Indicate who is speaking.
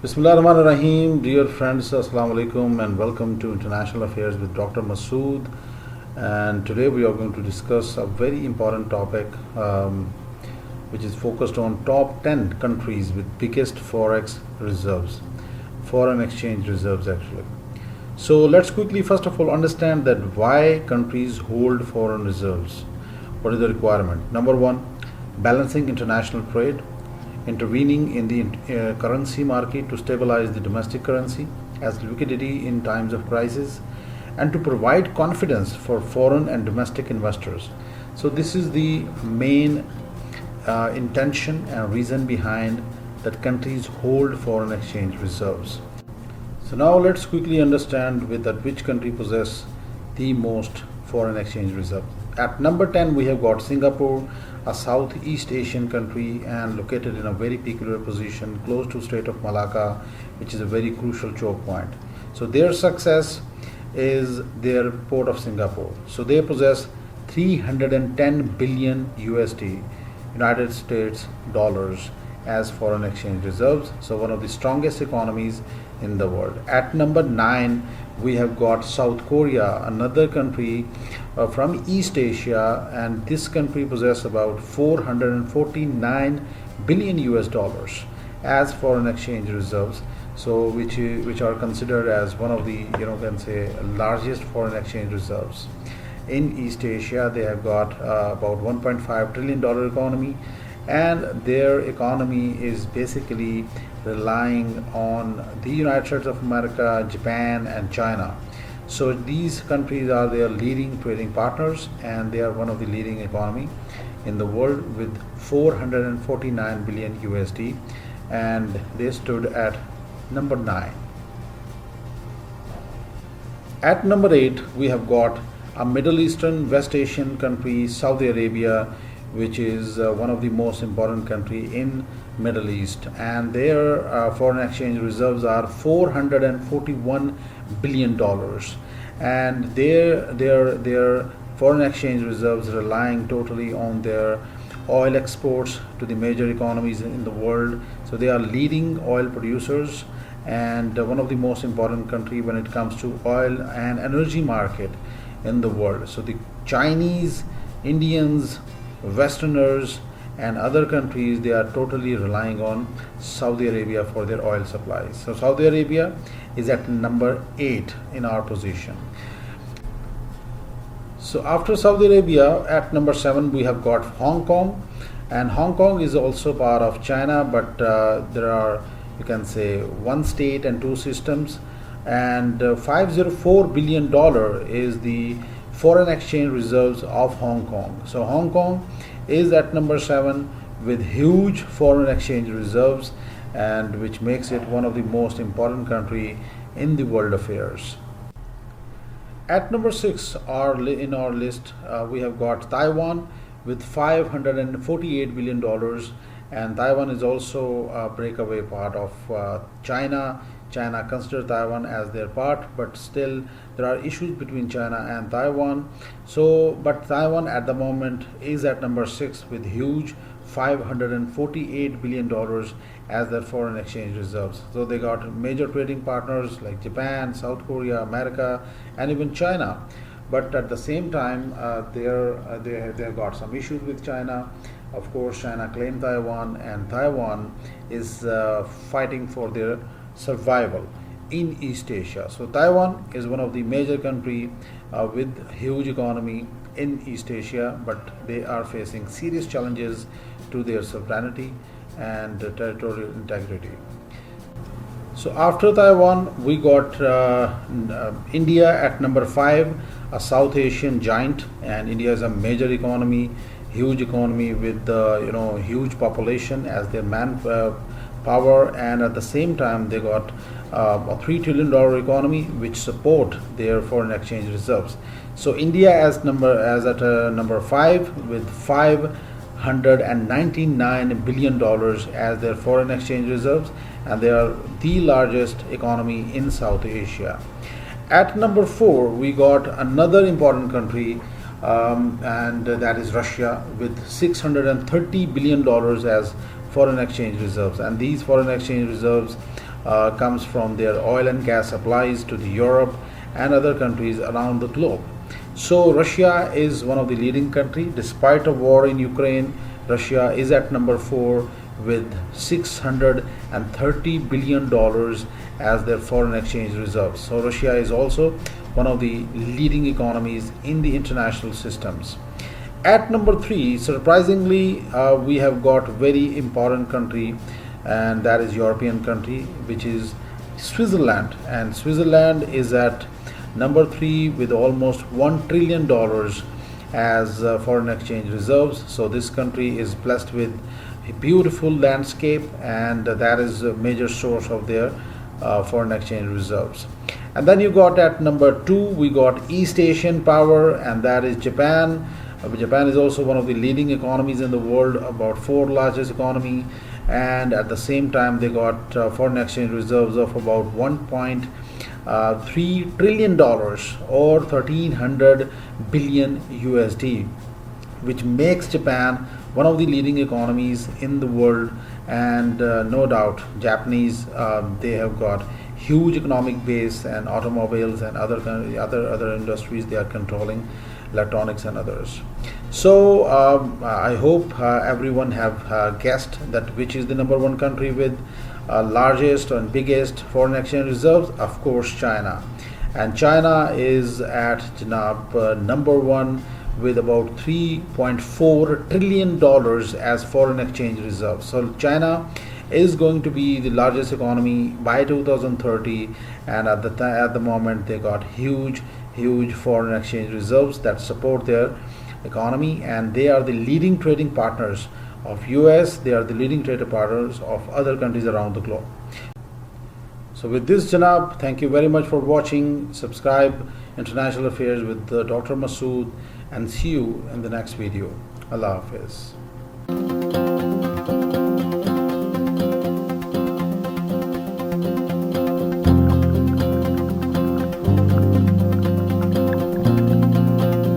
Speaker 1: Bismillahirrahmanirrahim. Dear friends, Assalamu alaikum and welcome to International Affairs with Dr. Masood. And today we are going to discuss a very important topic which is focused on top 10 countries with biggest Forex reserves, foreign exchange reserves actually. So let's quickly first of all understand that why countries hold foreign reserves. What is the requirement? Number one, balancing international trade, intervening in the currency market to stabilize the domestic currency as liquidity in times of crisis, and to provide confidence for foreign and domestic investors. So this is the main intention and reason behind that countries hold foreign exchange reserves. So now let's quickly understand which country possess the most foreign exchange reserves. At number 10 we have got Singapore, a Southeast Asian country and located in a very peculiar position close to Strait of Malacca, which is a very crucial choke point. So their success is their port of Singapore. So they possess 310 billion USD, United States dollars, as foreign exchange reserves. So one of the strongest economies in the world. At number 9 we have got South Korea, another country from East Asia, and this country possesses about 449 billion US dollars as foreign exchange reserves. So which are considered as one of the can say largest foreign exchange reserves in East Asia. They have got about 1.5 trillion dollar economy, and their economy is basically relying on the United States of America, Japan and China. So these countries are their leading trading partners, and they are one of the leading economy in the world with 449 billion USD, and they stood at number 9. At number 8 we have got a Middle Eastern West Asian country, Saudi Arabia, which is one of the most important country in Middle East, and their foreign exchange reserves are 441 billion dollars, and their foreign exchange reserves relying totally on their oil exports to the major economies in the world. So they are leading oil producers and one of the most important country when it comes to oil and energy market in the world. So the Chinese, Indians, Westerners and other countries, they are totally relying on Saudi Arabia for their oil supplies. So Saudi Arabia is at number 8 in our position. So after Saudi Arabia, at number 7 we have got Hong Kong, and Hong Kong is also part of China, but there are, you can say, one state and two systems, and $504 billion is the foreign exchange reserves of Hong Kong. So Hong Kong is at number 7 with huge foreign exchange reserves, and which makes it one of the most important country in the world affairs. At number 6 in our list we have got Taiwan with $548 billion, and Taiwan is also a breakaway part of China. China considers Taiwan as their part, but still there are issues between China and Taiwan. So, but Taiwan at the moment is at number 6 with huge $548 billion as their foreign exchange reserves. So they got major trading partners like Japan, South Korea, America, and even China. But at the same time, they have got some issues with China. Of course, China claimed Taiwan, and Taiwan is fighting for their survival in East Asia. So Taiwan is one of the major country with huge economy in East Asia, but they are facing serious challenges to their sovereignty and territorial integrity. So after Taiwan we got India at number 5, a South Asian giant, and India is a major economy, huge economy with huge population as their manpower, and at the same time they got a $3 trillion economy which support their foreign exchange reserves. So India at number 5 with $599 billion as their foreign exchange reserves, and they are the largest economy in South Asia. At number 4 we got another important country, and that is Russia with $630 billion as foreign exchange reserves, and these foreign exchange reserves comes from their oil and gas supplies to the Europe and other countries around the globe. So Russia is one of the leading country. Despite a war in Ukraine, Russia is at number 4 with $630 billion as their foreign exchange reserves. So Russia is also one of the leading economies in the international systems. At number 3, surprisingly, we have got very important country, and that is European country, which is Switzerland. And Switzerland is at number 3 with almost $1 trillion as foreign exchange reserves. So this country is blessed with a beautiful landscape, and that is a major source of their foreign exchange reserves. And then you got at number 2, we got East Asian power, and that is Japan. Japan is also one of the leading economies in the world, about 4th largest economy, and at the same time they got foreign exchange reserves of about $1.3 trillion or 1,300 billion USD, which makes Japan one of the leading economies in the world. And no doubt Japanese, they have got huge economic base, and automobiles and other industries they are controlling, electronics and others. So I hope everyone have guessed that which is the number 1 country with largest and biggest foreign exchange reserves. Of course, China. And China is at number 1 with about $3.4 trillion as foreign exchange reserves. So China is going to be the largest economy by 2030, and at the moment they got huge foreign exchange reserves that support their economy, and they are the leading trading partners of US. They are the leading trading partners of other countries around the globe. So with this, Janab, thank you very much for watching. Subscribe International Affairs with Dr. Masood, and see you in the next video. Allah Hafiz.